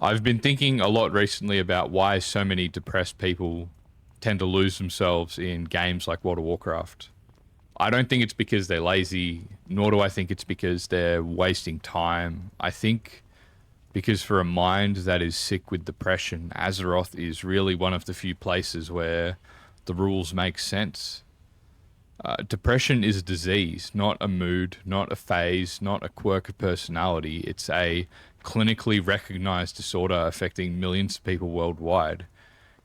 I've been thinking a lot recently about why so many depressed people tend to lose themselves in games like World of Warcraft. I don't think it's because they're lazy, nor do I think it's because they're wasting time. I think because for a mind that is sick with depression, Azeroth is really one of the few places where the rules make sense. Depression is a disease, not a mood, not a phase, not a quirk of personality. It's a clinically recognized disorder affecting millions of people worldwide,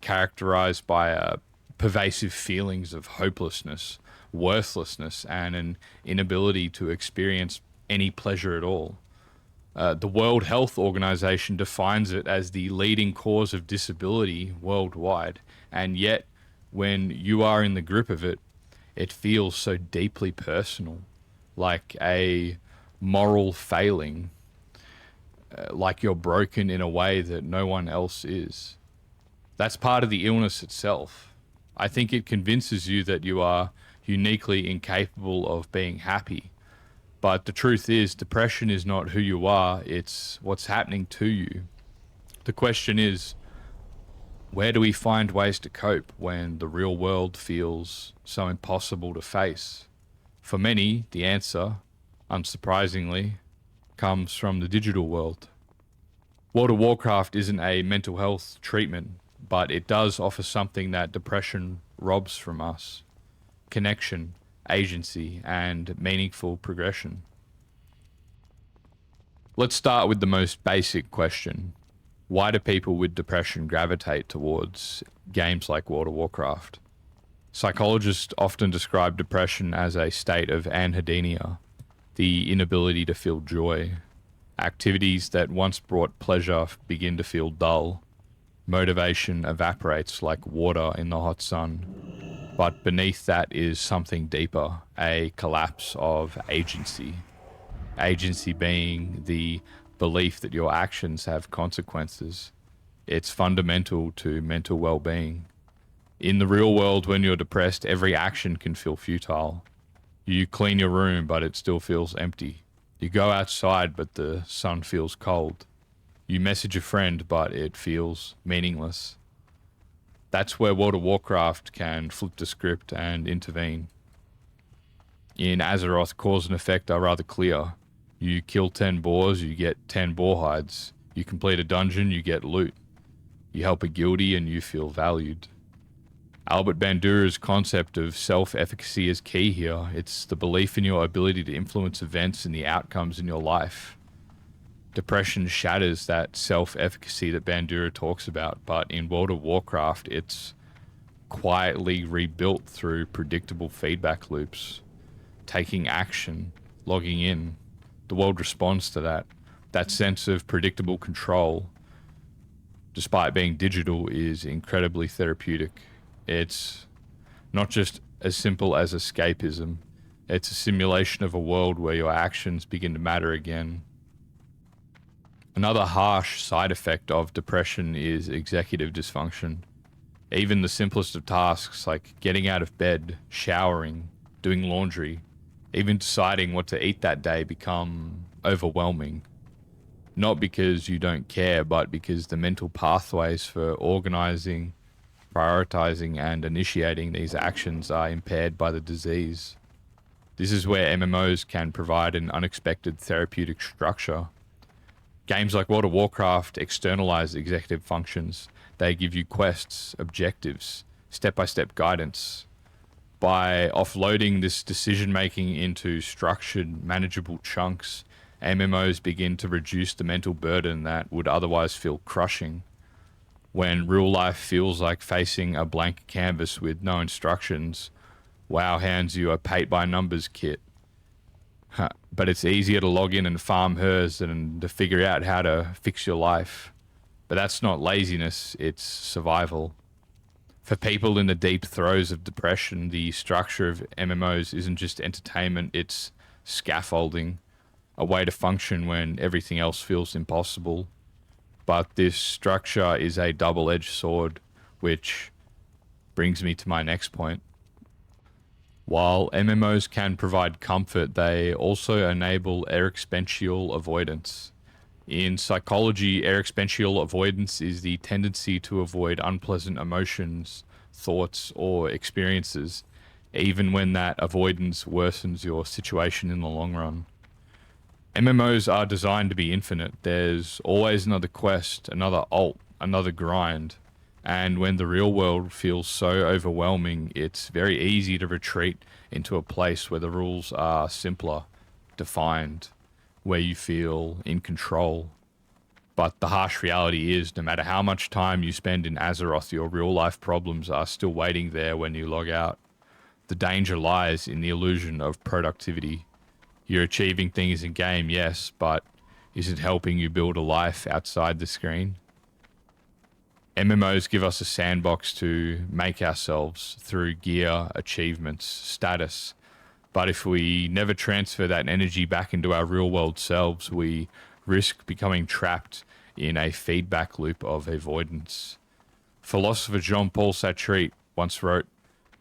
characterized by pervasive feelings of hopelessness, worthlessness, and an inability to experience any pleasure at all. The World Health Organization defines it as the leading cause of disability worldwide, and yet, when you are in the grip of it, it feels so deeply personal, like a moral failing, like you're broken in a way that no one else is. That's part of the illness itself. I think it convinces you that you are uniquely incapable of being happy. But the truth is, depression is not who you are, it's what's happening to you. The question is, where do we find ways to cope when the real world feels so impossible to face? For many, the answer, unsurprisingly, comes from the digital world. World of Warcraft isn't a mental health treatment, but it does offer something that depression robs from us: connection, agency, and meaningful progression. Let's start with the most basic question. Why do people with depression gravitate towards games like World of Warcraft? Psychologists often describe depression as a state of anhedonia, the inability to feel joy. Activities that once brought pleasure begin to feel dull. Motivation evaporates like water in the hot sun. But beneath that is something deeper, a collapse of agency. Agency being the belief that your actions have consequences. It's fundamental to mental well-being. In the real world, when you're depressed, every action can feel futile. You clean your room, but it still feels empty. You go outside, but the sun feels cold. You message a friend, but it feels meaningless. That's where World of Warcraft can flip the script and intervene. In Azeroth, cause and effect are rather clear. You kill 10 boars, you get 10 boar hides. You complete a dungeon, you get loot. You help a guildie and you feel valued. Albert Bandura's concept of self-efficacy is key here. It's the belief in your ability to influence events and the outcomes in your life. Depression shatters that self-efficacy that Bandura talks about, but in World of Warcraft, it's quietly rebuilt through predictable feedback loops. Taking action, logging in. The world responds to that. That sense of predictable control, despite being digital, is incredibly therapeutic. It's not just as simple as escapism. It's a simulation of a world where your actions begin to matter again. Another harsh side effect of depression is executive dysfunction. Even the simplest of tasks like getting out of bed, showering, doing laundry, even deciding what to eat that day become overwhelming. Not because you don't care, but because the mental pathways for organizing, prioritizing, and initiating these actions are impaired by the disease. This is where MMOs can provide an unexpected therapeutic structure. Games like World of Warcraft externalize executive functions. They give you quests, objectives, step-by-step guidance. By offloading this decision-making into structured, manageable chunks, MMOs begin to reduce the mental burden that would otherwise feel crushing. When real life feels like facing a blank canvas with no instructions, WoW hands you a paint-by-numbers kit. But it's easier to log in and farm hers than to figure out how to fix your life. But that's not laziness, it's survival. For people in the deep throes of depression, the structure of MMOs isn't just entertainment, it's scaffolding, a way to function when everything else feels impossible. But this structure is a double-edged sword, which brings me to my next point. While MMOs can provide comfort, they also enable existential avoidance. In psychology, existential avoidance is the tendency to avoid unpleasant emotions, thoughts, or experiences, even when that avoidance worsens your situation in the long run. MMOs are designed to be infinite. There's always another quest, another ult, another grind. And when the real world feels so overwhelming, it's very easy to retreat into a place where the rules are simpler, defined, where you feel in control. But the harsh reality is, no matter how much time you spend in Azeroth, your real life problems are still waiting there when you log out. The danger lies in the illusion of productivity. You're achieving things in game, yes, but is it helping you build a life outside the screen? MMOs give us a sandbox to make ourselves through gear, achievements, status. But if we never transfer that energy back into our real world selves, we risk becoming trapped in a feedback loop of avoidance. Philosopher Jean-Paul Sartre once wrote,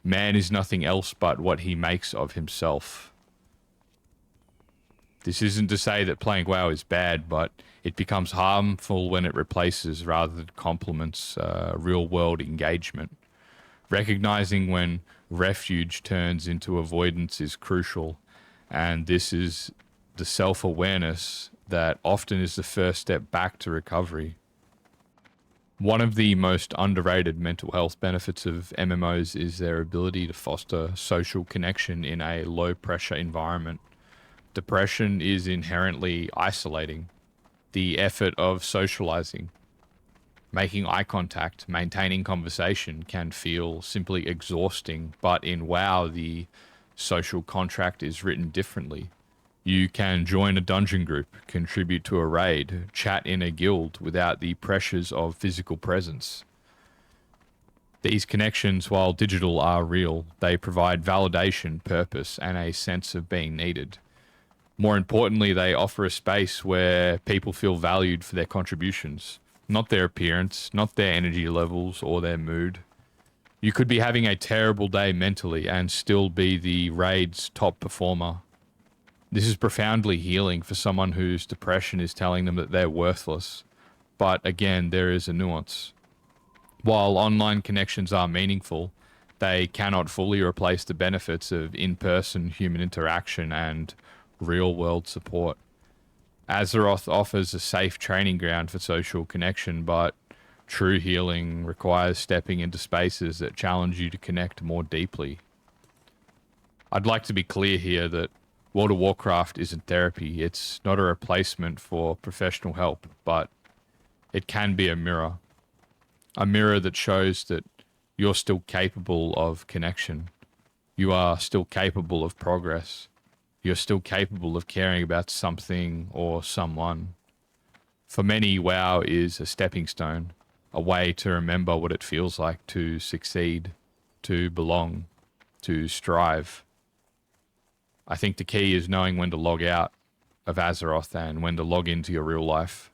"Man is nothing else but what he makes of himself." This isn't to say that playing WoW is bad, but it becomes harmful when it replaces rather than complements real-world engagement. Recognizing when refuge turns into avoidance is crucial, and this is the self-awareness that often is the first step back to recovery. One of the most underrated mental health benefits of MMOs is their ability to foster social connection in a low-pressure environment. Depression is inherently isolating. The effort of socializing, making eye contact, maintaining conversation can feel simply exhausting, but in WoW, the social contract is written differently. You can join a dungeon group, contribute to a raid, chat in a guild without the pressures of physical presence. These connections, while digital, are real. They provide validation, purpose, and a sense of being needed. More importantly, they offer a space where people feel valued for their contributions, not their appearance, not their energy levels or their mood. You could be having a terrible day mentally and still be the raid's top performer. This is profoundly healing for someone whose depression is telling them that they're worthless. But again, there is a nuance. While online connections are meaningful, they cannot fully replace the benefits of in-person human interaction and real-world support. Azeroth offers a safe training ground for social connection, but true healing requires stepping into spaces that challenge you to connect more deeply. I'd like to be clear here that World of Warcraft isn't therapy. It's not a replacement for professional help, but it can be a mirror. A mirror that shows that you're still capable of connection. You are still capable of progress. You're still capable of caring about something or someone. For many, WoW is a stepping stone, a way to remember what it feels like to succeed, to belong, to strive. I think the key is knowing when to log out of Azeroth and when to log into your real life.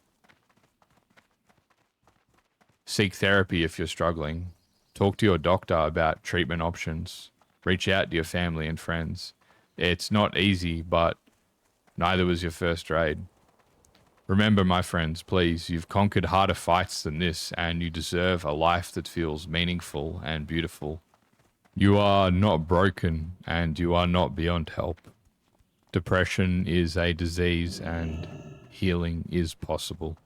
Seek therapy if you're struggling. Talk to your doctor about treatment options. Reach out to your family and friends. It's not easy, but neither was your first raid. Remember, my friends, please, you've conquered harder fights than this, and you deserve a life that feels meaningful and beautiful. You are not broken, and you are not beyond help. Depression is a disease, and healing is possible.